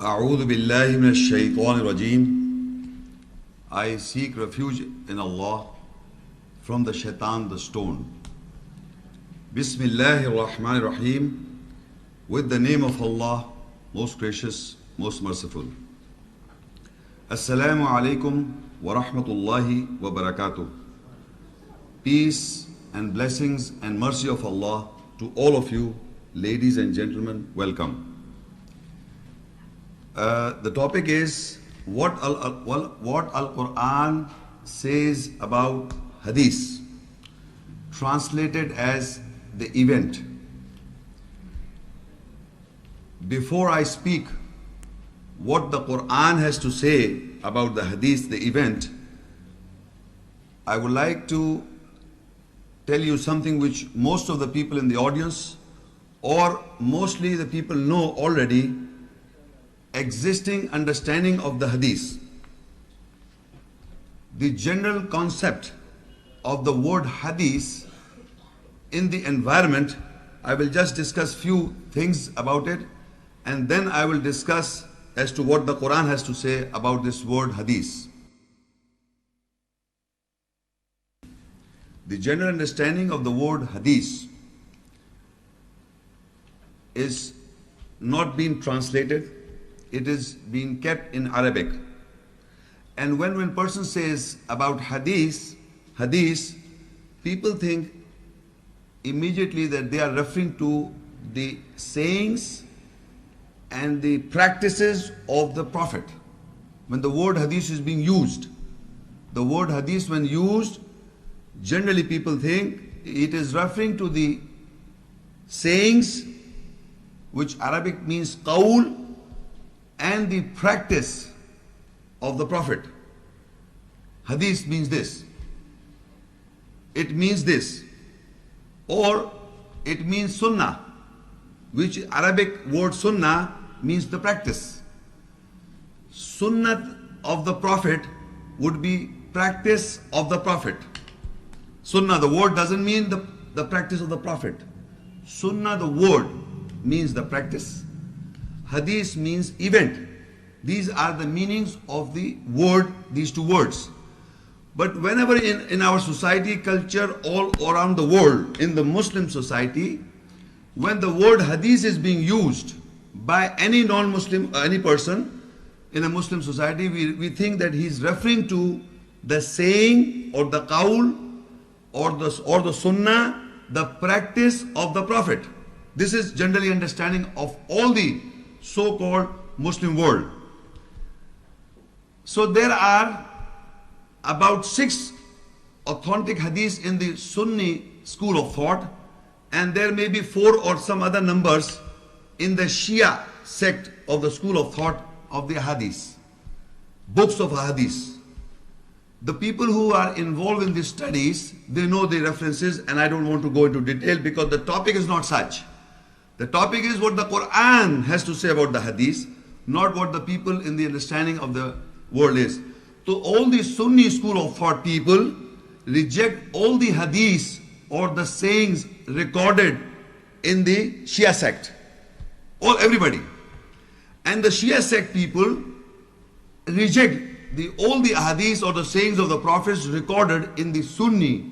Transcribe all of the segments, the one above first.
أعوذ بالله من الشيطان الرجيم. I seek refuge in Allah from the shaitan, the stone. Bismillahir Rahmanir Rahim. With the name of Allah, most gracious, most merciful. Assalamu alaikum wa rahmatullahi wa barakatuh. Peace and blessings and mercy of Allah to all of you, ladies and gentlemen, welcome. The topic is what Al-Quran says about Hadith, translated as the event. Before I speak what the Quran has to say about the Hadith, the event, I would like to tell you something which most of the people in the audience, or mostly the people know already, existing understanding of the Hadith. The general concept of the word Hadith in the environment, I will just discuss few things about it, and then I will discuss as to what the Quran has to say about this word Hadith. The general understanding of the word Hadith is not being translated. It is being kept in Arabic. And when person says about hadith, people think immediately that they are referring to the sayings and the practices of the Prophet. When the word hadith is being used, the word hadith when used, generally people think it is referring to the sayings, which Arabic means qawl, and the practice of the Prophet. Hadith means this. It means this. Or it means sunnah, which Arabic word sunnah means the practice. Sunnah of the Prophet would be practice of the Prophet. Sunnah, the word doesn't mean the practice of the Prophet. Sunnah, the word, means the practice. Hadith means event. These are the meanings of the word, these two words. But whenever in our society, culture, all around the world, in the Muslim society, when the word hadith is being used by any non-Muslim, any person in a Muslim society, we think that he's referring to the saying or the qawl or the sunnah, the practice of the Prophet. This is generally understanding of all the so-called Muslim world. So there are about 6 authentic hadiths in the Sunni school of thought, and there may be 4 or some other numbers in the Shia sect of the school of thought of the hadith, books of hadith. The people who are involved in these studies, they know the references, and I don't want to go into detail because the topic is not such. The topic is what the Quran has to say about the hadith, not what the people in the understanding of the world is. So all the Sunni school of thought people reject all the hadith or the sayings recorded in the Shia sect. Everybody. And the Shia sect people reject all the hadith or the sayings of the prophets recorded in the Sunni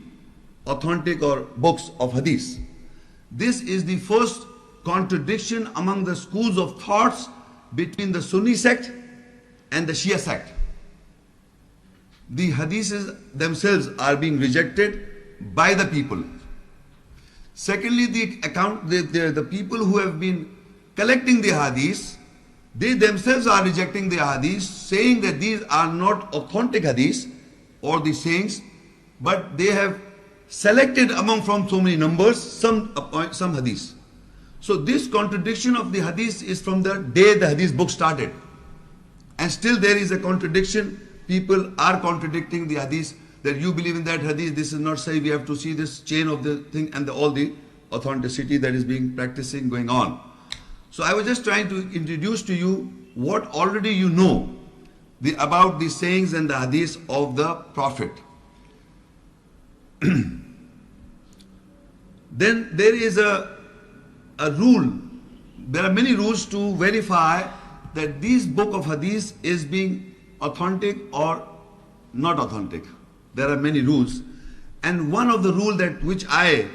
authentic or books of hadith. This is the first contradiction among the schools of thoughts between the Sunni sect and the Shia sect. The hadiths themselves are being rejected by the people. Secondly, the people who have been collecting the hadiths, they themselves are rejecting the hadiths, saying that these are not authentic hadiths or the sayings, but they have selected from so many numbers some hadiths. So this contradiction of the hadith is from the day the hadith book started. And still there is a contradiction. People are contradicting the hadith, that you believe in that hadith, this is not say, we have to see this chain of the thing and all the authenticity that is being practicing going on. So I was just trying to introduce to you what already you know about the sayings and the hadith of the Prophet. Then there is a rule. There are many rules to verify that this book of Hadith is being authentic or not authentic. There are many rules. And one of the rules that which I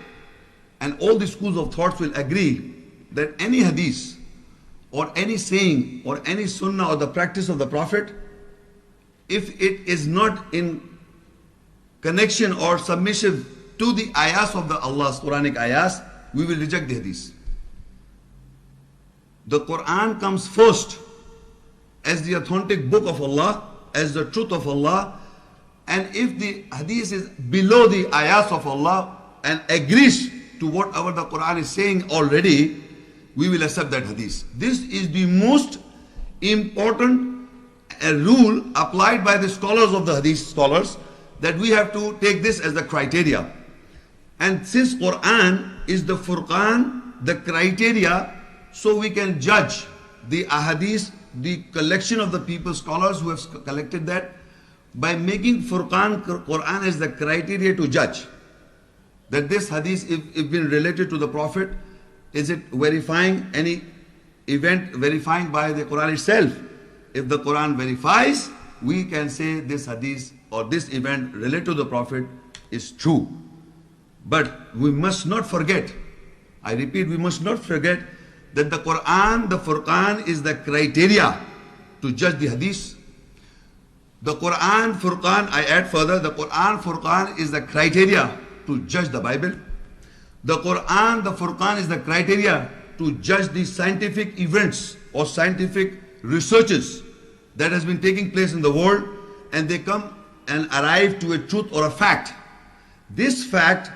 and all the schools of thoughts will agree, that any Hadith or any saying or any sunnah or the practice of the Prophet, if it is not in connection or submissive to the ayahs of the Allah's Quranic ayahs, we will reject the Hadith. The Quran comes first as the authentic book of Allah, as the truth of Allah, and if the Hadith is below the ayahs of Allah and agrees to whatever the Quran is saying already, we will accept that Hadith. This is the most important rule applied by the scholars of the Hadith scholars, that we have to take this as the criteria. And since Quran is the Furqan, the criteria, so we can judge the ahadith, the collection of the people, scholars who have collected that, by making Furqan, Quran as the criteria to judge that this hadith, if been related to the Prophet, is it verifying any event verifying by the Quran itself? If the Quran verifies, we can say this hadith or this event related to the Prophet is true. But we must not forget, I repeat, we must not forget that the Quran, the Furqan, is the criteria to judge the hadith. The Quran, Furqan, I add further, the Quran, Furqan is the criteria to judge the Bible. The Quran, the Furqan is the criteria to judge the scientific events or scientific researches that has been taking place in the world, and they come and arrive to a truth or a fact. This fact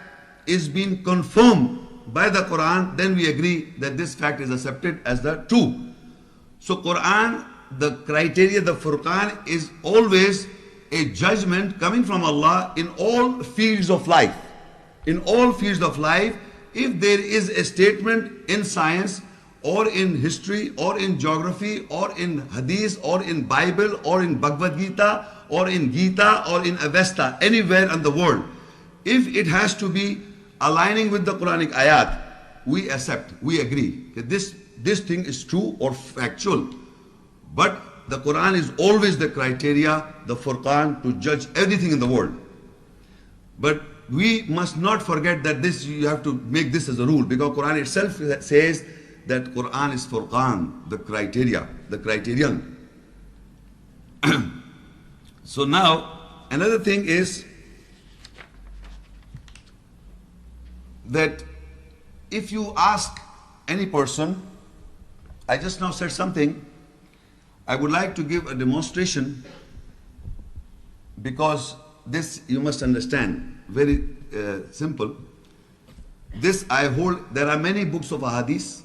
is being confirmed by the Quran, then we agree that this fact is accepted as the true. So Quran, the criteria, the Furqan, is always a judgment coming from Allah in all fields of life. In all fields of life, if there is a statement in science or in history or in geography or in Hadith or in Bible or in Bhagavad Gita or in Gita or in Avesta, anywhere in the world, if it has to be aligning with the Quranic ayat, we accept, we agree that this thing is true or factual. But the Quran is always the criteria, the Furqan, to judge everything in the world. But we must not forget that this, you have to make this as a rule, because Quran itself says that Quran is Furqan, the criteria, the criterion. So now, another thing is that if you ask any person, I just now said something, I would like to give a demonstration, because this you must understand, very simple. This I hold, there are many books of Hadith.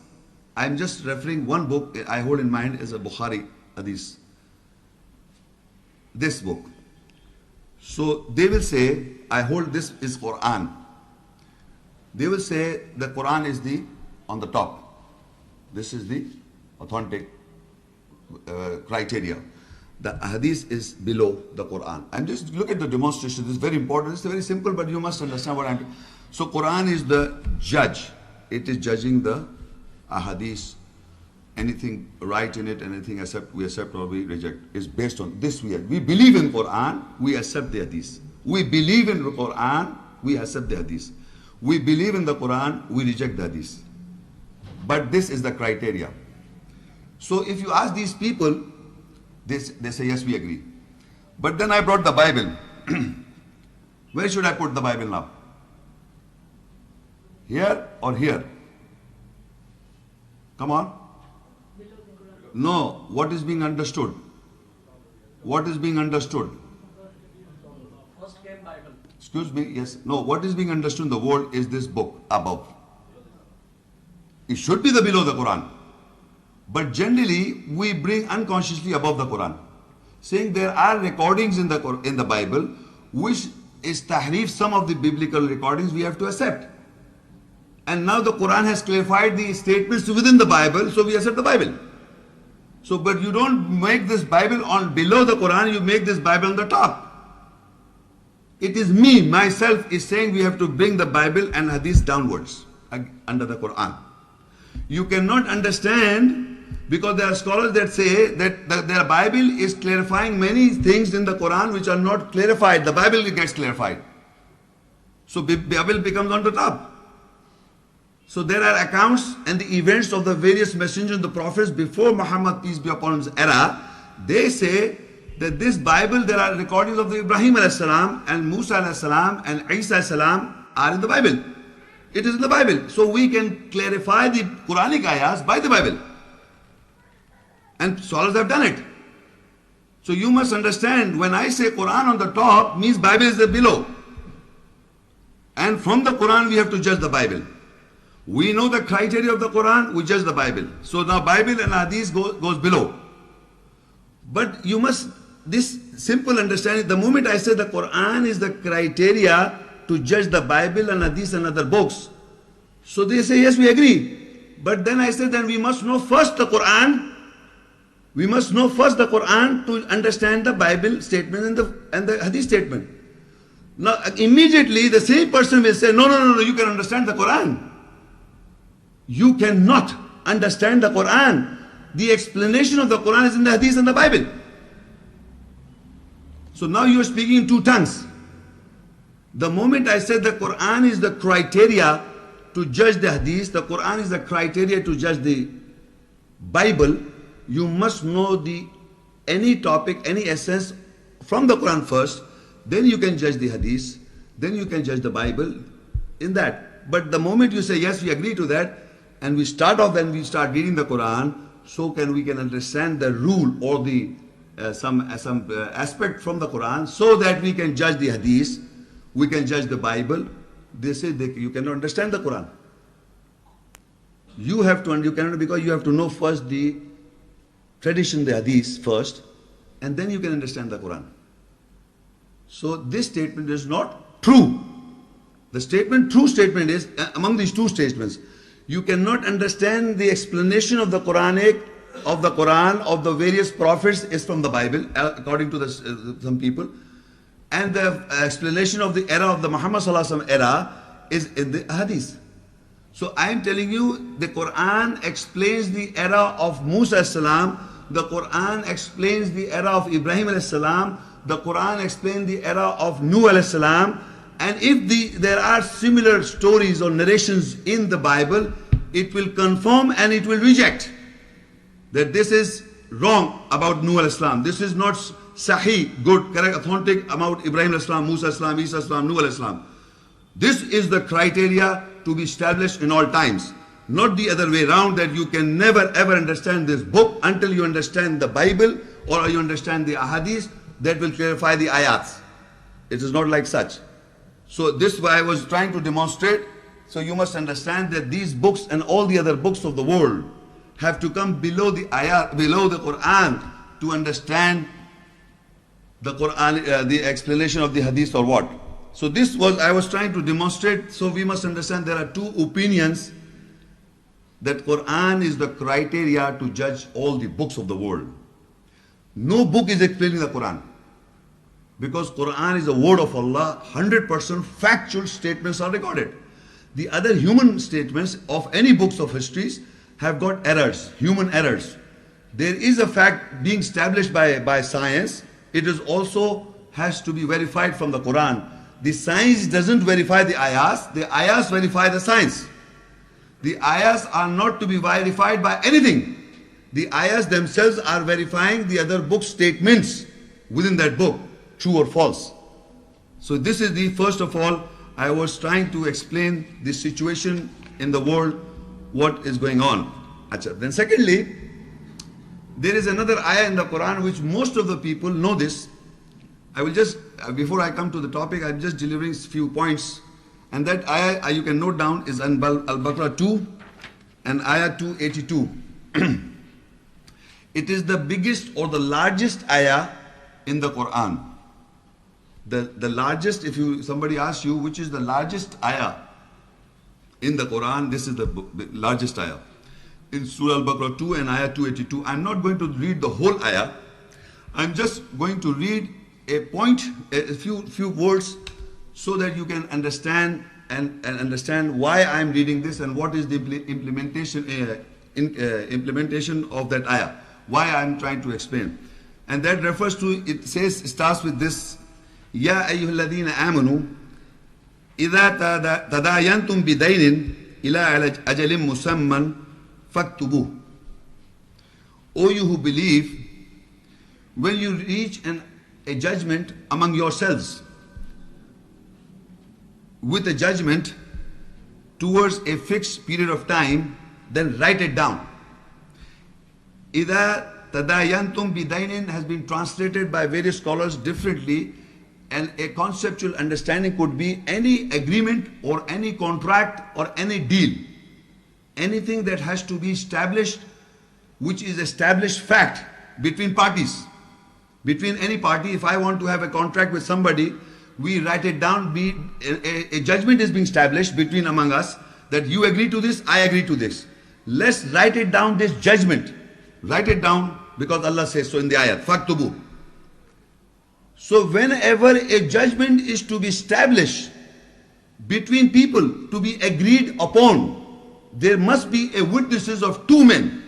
I'm just referring one book I hold in mind as a Bukhari Hadith. This book. So they will say, I hold this is Quran. They will say the Quran is the on the top. This is the authentic criteria. The Hadith is below the Quran. And just look at the demonstration. This is very important. It's very simple, but you must understand what I'm doing. So Quran is the judge. It is judging the Hadith. Anything right in it, anything we accept or we reject, is based on this. We believe in Quran, we accept the Hadith. We believe in the Quran, we accept the Hadith. We believe in the Quran, we reject the Hadith. But this is the criteria. So if you ask these people, they say, yes, we agree. But then I brought the Bible. Where should I put the Bible now? Here or here? Come on. No, what is being understood? What is being understood? First came Bible. Excuse me, yes. No, what is being understood in the world is this book above. It should be the below the Quran. But generally, we bring unconsciously above the Quran, saying there are recordings in the Bible which is tahrif, some of the biblical recordings we have to accept. And now the Quran has clarified the statements within the Bible, so we accept the Bible. So, but you don't make this Bible on below the Quran, you make this Bible on the top. It is me, myself, is saying we have to bring the Bible and Hadith downwards, under the Quran. You cannot understand because there are scholars that say that their Bible is clarifying many things in the Quran which are not clarified. The Bible gets clarified. So Bible becomes on the top. So there are accounts and the events of the various messengers and the prophets before Muhammad, peace be upon him, era. They say that this Bible, there are recordings of the Ibrahim alayhi salam and Musa alayhi salam and Isa alayhi salam are in the Bible. It is in the Bible. So we can clarify the Quranic ayahs by the Bible. And scholars have done it. So you must understand, when I say Quran on the top, means Bible is below. And from the Quran we have to judge the Bible. We know the criteria of the Quran, we judge the Bible. So now Bible and Hadith goes below. But you must, this simple understanding, the moment I say the Quran is the criteria to judge the Bible and Hadith and other books. So they say, yes, we agree. But then I say, then we must know first the Quran. We must know first the Quran to understand the Bible statement and the Hadith statement. Now immediately the same person will say, no, you can understand the Quran. You cannot understand the Quran. The explanation of the Quran is in the Hadith and the Bible. So now you are speaking in two tongues. The moment I said the Quran is the criteria to judge the Hadith, the Quran is the criteria to judge the Bible, you must know any topic, any essence from the Quran first, then you can judge the Hadith, then you can judge the Bible in that. But the moment you say, yes, we agree to that, and we start off when we start reading the Quran, so we can understand the rule or the some aspect from the Quran, so that we can judge the Hadith, we can judge the Bible. They say you cannot understand the Quran. You cannot, because you have to know first the tradition, the Hadith first, and then you can understand the Quran. So this statement is not true. The true statement is, among these two statements, you cannot understand the explanation of the Quran, of the various prophets is from the Bible, according to some people. And the explanation of the era of the Muhammad Sallallahu Alaihi Wasallam era is in the Hadith. So I am telling you, the Quran explains the era of Musa salam, the Quran explains the era of Ibrahim alayhi salam, the Quran explains the era of Nuh alayhi salam, and if there are similar stories or narrations in the Bible, it will confirm and it will reject that this is wrong about Nuh alayhi salam. This is not sahih, good, correct, authentic about Ibrahim alayhi salam, Musa salam, Isa salam, Nuh alayhi salam. This is the criteria to be established in all times. Not the other way around, that you can never ever understand this book until you understand the Bible or you understand the ahadith that will clarify the ayats. It is not like such. So this is why I was trying to demonstrate. So you must understand that these books and all the other books of the world have to come below the ayat, below the Quran, to understand the Quran, the explanation of the hadith or what. So this was, I was trying to demonstrate. So we must understand there are two opinions, that Quran is the criteria to judge all the books of the world. No book is explaining the Quran, because Quran is the word of Allah. 100% factual statements are recorded. The other human statements of any books of histories have got errors, human errors. There is a fact being established by science. It is also has to be verified from the Quran. The science doesn't verify the ayahs verify the science. The ayahs are not to be verified by anything. The ayahs themselves are verifying the other book statements within that book, true or false. So this is the, first of all, I was trying to explain the situation in the world, what is going on. Then secondly, there is another ayah in the Quran which most of the people know this. I will just, before I come to the topic, I'm just delivering a few points. And that ayah you can note down is in Al-Baqara 2 and ayah 282. It is the biggest or the largest ayah in the Quran. The largest, if somebody asks you which is the largest ayah in the Quran, this is the largest ayah. In Surah Al-Baqarah 2 and ayah 282. I'm not going to read the whole ayah. I'm just going to read a point, a few words, so that you can understand and understand why I'm reading this and what is the implementation implementation of that ayah. Why I am trying to explain. And that refers to, it says, starts with this, Ya ayyuhalladhina amanu, idha tadayantum bidaynin ila ajalim musamman faktubuh. O you who believe, when you reach a judgment among yourselves, with a judgment towards a fixed period of time, then write it down. Ida tadayantum bidainin has been translated by various scholars differently, and a conceptual understanding could be any agreement or any contract or any deal. Anything that has to be established, which is established fact between parties. Between any party, if I want to have a contract with somebody, we write it down, a judgment is being established between among us that you agree to this, I agree to this. Let's write it down, this judgment. Write it down because Allah says so in the ayat, faktubu. So whenever a judgment is to be established between people, to be agreed upon, there must be a witnesses of two men.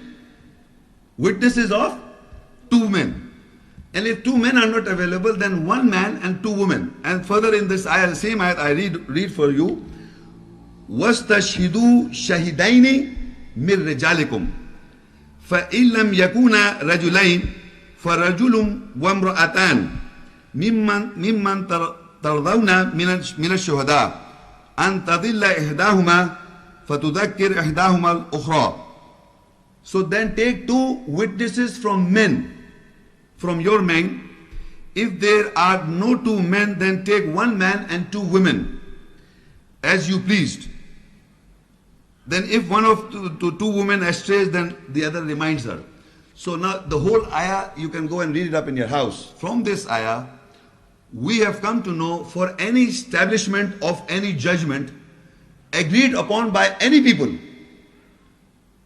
Witnesses of two men. And if two men are not available, then one man and two women. And further in this ayah, same ayat I read for you. وَاسْتَشْهِدُوا شَهِدَيْنِ مِنْ رِجَالِكُمْ فَإِنْ لَمْ يَكُونَا رَجُلَيْنِ فَرَجُلٌ وَامْرَأَتَانِ مِمَّنْ تَرْضَوْنَ مِنَ الشُّهَدَاءِ أَنْ تَضِلَّ إِحْدَاهُمَا فَتُذَكِّرْ إِحْدَاهُمَا الْأُخْرَى. So then take two witnesses from men, from your men. If there are no two men, then take one man and two women, as you pleased. Then if one of two women astrays, then the other reminds her. So now the whole ayah, you can go and read it up in your house. From this ayah, we have come to know, for any establishment of any judgment agreed upon by any people,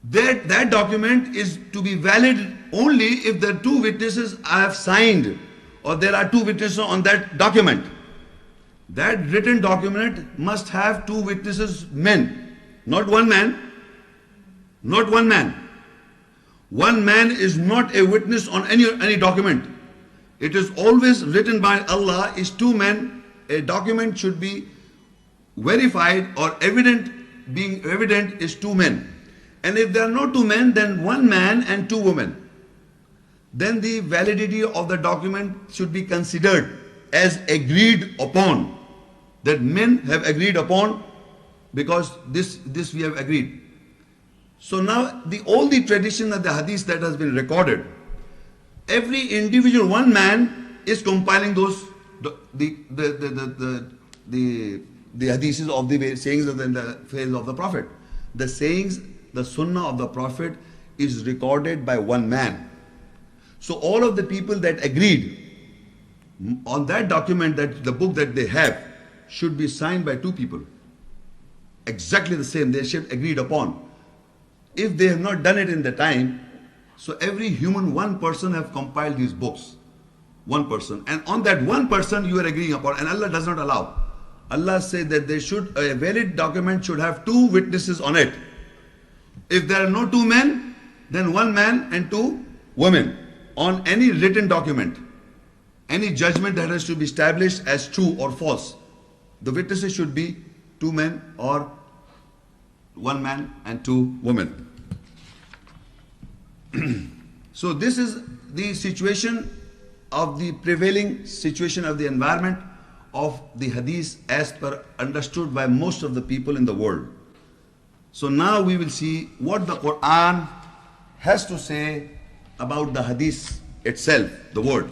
that document is to be valid only if the two witnesses have signed, or there are two witnesses on that document. That written document must have two witnesses, men, not one man, not one man. One man is not a witness on any document. It is always written by Allah, is two men. A document should be verified or evident, being evident is two men. And if there are no two men, then one man and two women. Then the validity of the document should be considered as agreed upon. That men have agreed upon, because this we have agreed. So now all the tradition of the hadith that has been recorded, every individual, one man is compiling those the hadiths of the sayings of the phase of the Prophet. The sayings, the sunnah of the Prophet is recorded by one man. So all of the people that agreed on that document, that the book that they have, should be signed by two people. Exactly the same, they should agreed upon. If they have not done it in the time, so every human, one person have compiled these books. One person. And on that one person you are agreeing upon, and Allah does not allow. Allah said that a valid document should have two witnesses on it. If there are no two men, then one man and two women on any written document. Any judgment that has to be established as true or false, the witnesses should be two men or one man and two women. So this is the situation of the prevailing situation of the environment of the hadith as per understood by most of the people in the world. So now we will see what the Quran has to say about the hadith itself, the word.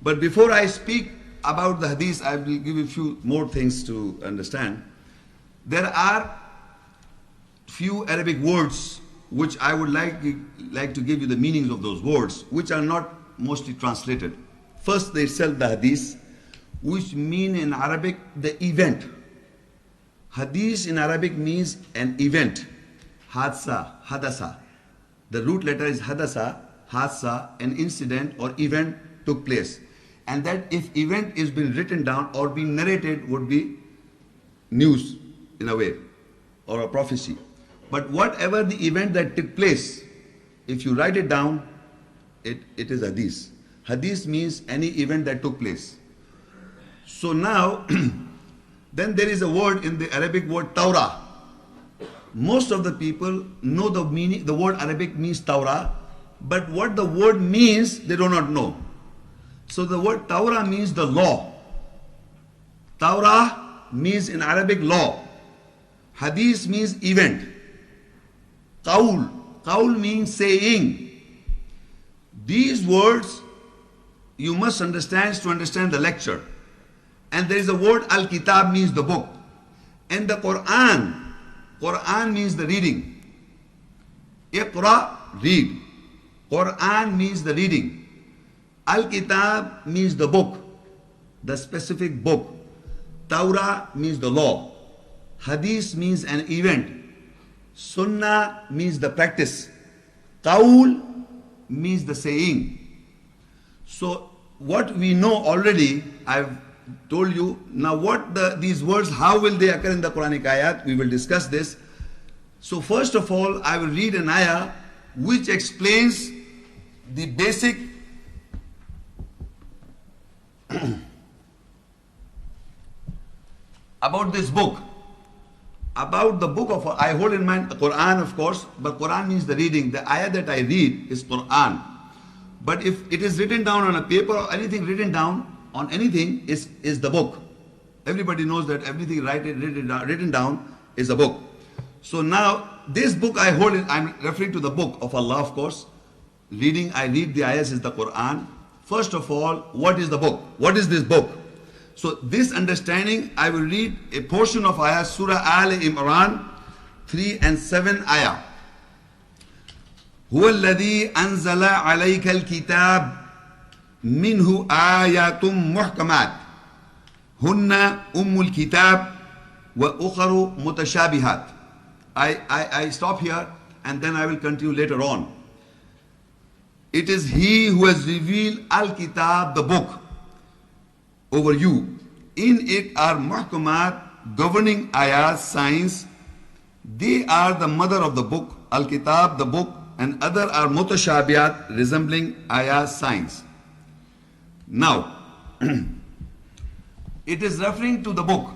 But before I speak about the hadith, I will give you a few more things to understand. There are few Arabic words which I would like to give you the meanings of those words, which are not mostly translated. First, they itself, the hadith, which mean in Arabic the event. Hadith in Arabic means an event. Hadsa, hadasa. The root letter is hadasa, hadsa, an incident or event took place. And that if event is being written down or being narrated would be news in a way, or a prophecy. But whatever the event that took place, if you write it down, it is hadith. Hadith means any event that took place. So now, then there is a word in the Arabic word Torah. Most of the people know the meaning, the word Arabic means Torah, but what the word means, they do not know. So the word Torah means the law. Torah means in Arabic law. Hadith means event. Qaul. Qaul means saying. These words you must understand to understand the lecture. And there is a word Al-Kitab means the book. And the Quran. Quran means the reading. Iqra, read. Quran means the reading. Al-Kitab means the book, the specific book. Torah means the law. Hadith means an event. Sunnah means the practice. Qaul means the saying. So what we know already, I've told you. Now what these words, how will they occur in the Quranic ayat? We will discuss this. So first of all, I will read an ayah which explains the basic about this book. About the book of, I hold in mind Quran, of course, but Quran means the reading. The ayah that I read is Quran. But if it is written down on a paper or anything written down on anything is the book. Everybody knows that everything written down is a book. So now this book I hold, I'm referring to the book of Allah, of course. I read the ayahs is the Quran. First of all, what is the book? What is this book? So this understanding, I will read a portion of ayah, Surah Al-Imran, 3 and 7 ayah. هو الذي أنزل عليك الكتاب منه آيات محكمات هن أم الكتاب وأخر متشابهات. I stop here and then I will continue later on. It is He who has revealed Al-Kitab, the book, over you. In it are muhkamat, governing ayahs, signs. They are the mother of the book, Al-Kitab, the book, and other are mutashabiyat, resembling ayahs, signs. Now, it is referring to the book.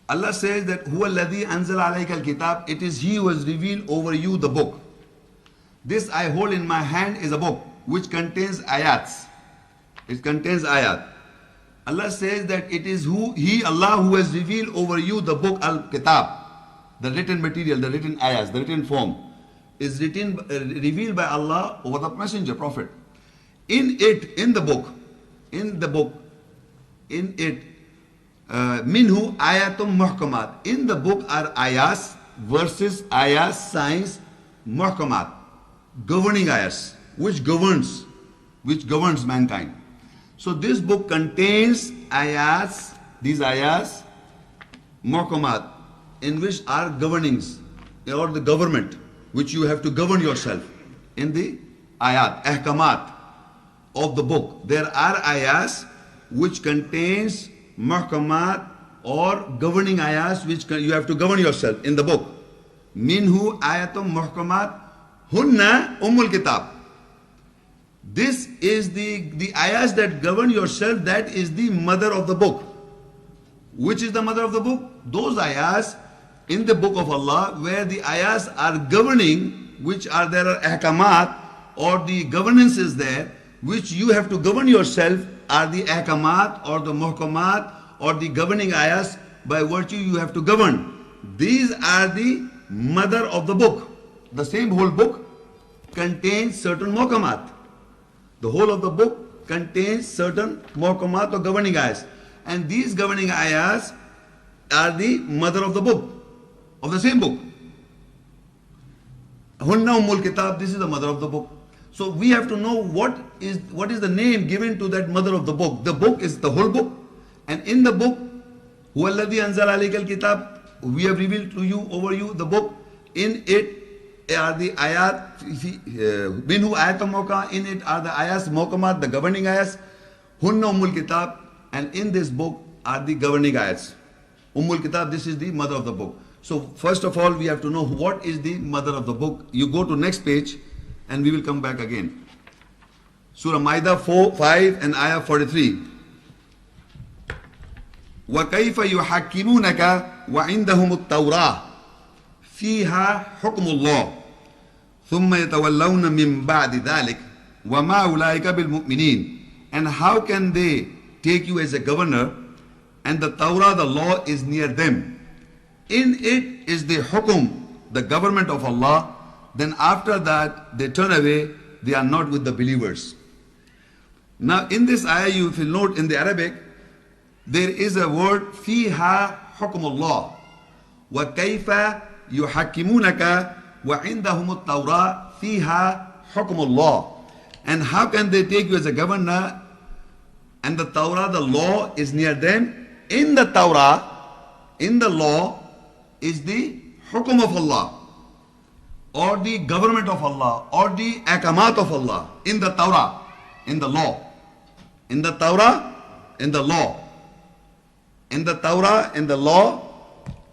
Allah says that huwa alladhi anzala alayka al-kitab, it is He who has revealed over you the book. This I hold in my hand is a book which contains ayats. It contains ayat. Allah says that it is He, Allah, who has revealed over you the book Al-Kitab, the written material, the written ayats, the written form, is revealed by Allah over the messenger, prophet. In it, in the book, minhu ayatum muhkamat. In the book are ayas, verses, ayas, signs, muhkamat, governing ayas, which governs mankind. So this book contains ayas, these ayas, muhkamat, in which are governings, or the government, which you have to govern yourself. In the ayat, ahkamat of the book, there are ayas which contains muhkamat or governing ayas which you have to govern yourself in the book. Minhu ayatum muhkamat hunna ummul kitab. This is the ayahs that govern yourself, that is the mother of the book. Which is the mother of the book? Those ayahs in the book of Allah where the ayahs are governing, which are there are ahkamat or the governance is there, which you have to govern yourself, are the ahkamat or the muhkamat or the governing ayahs by virtue you have to govern. These are the mother of the book. The same whole book contains certain muhkamat. The whole of the book contains certain muhkamat or governing ayahs. And these governing ayahs are the mother of the book, of the same book. Hunna ummul kitab, this is the mother of the book. So we have to know what is the name given to that mother of the book. The book is the whole book. And in the book, huwa alladhi anzala alayka al-kitab, we have revealed to you, over you, the book. In it are the ayat, minhu ayatum muhkamat, in it are the ayas muhkamat, the governing ayas. Hunna ummul kitab, and in this book are the governing ayats. Ummul kitab, this is the mother of the book. So first of all, we have to know what is the mother of the book. You go to next page and we will come back again. Surah Maida 5 and Ayah 43. وَكَيْفَ يُحَكِّمُونَكَ وَعِنْدَهُمُ التَّوْرَاةِ فِيهَا حُكْمُ اللَّهِ ثُمَّ يَتَوَلَّوْنَ مِنْ بَعْدِ ذَلِكَ وَمَا أُولَٰئِكَ بِالْمُؤْمِنِينَ. And how can they take you as a governor and the Torah, the law, is near them? In it is the hukum, the government of Allah. Then after that they turn away, they are not with the believers. Now in this ayah, you will note in the Arabic, there is a word fiha hukmullah wa kayfa yuhakkimunaka wa indahum at-tawrah fiha hukmullah. And how can they take you as a governor and the Torah, the law, is near them? In the Torah, in the law, is the hukum of Allah or the government of Allah or the akamat of Allah. In the Torah, in the law. In the Torah, in the law. In the Torah, in the law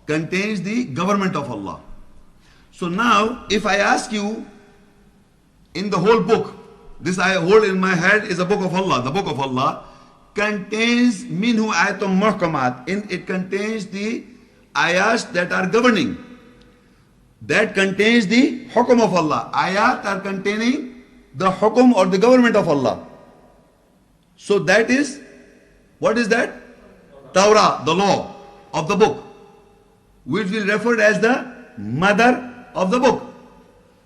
contains the government of Allah. So now, if I ask you, in the whole book, this I hold in my hand is a book of Allah. The book of Allah contains minhu ayatum muhkamat. In it contains the ayahs that are governing. That contains the hukum of Allah. Ayat are containing the hukum or the government of Allah. So that is, what is that? Torah, the law of the book, which will referred as the mother of the book.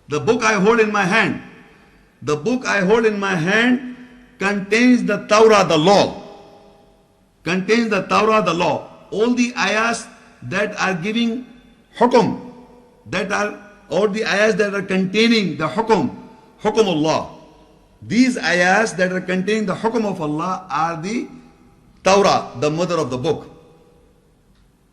The book I hold in my hand. The book I hold in my hand contains the Torah, the law. Contains the Torah, the law. All the ayahs that are giving hukum, that are, or the ayahs that are containing the hukum Allah. These ayahs that are containing the hukum of Allah are the Torah, the mother of the book.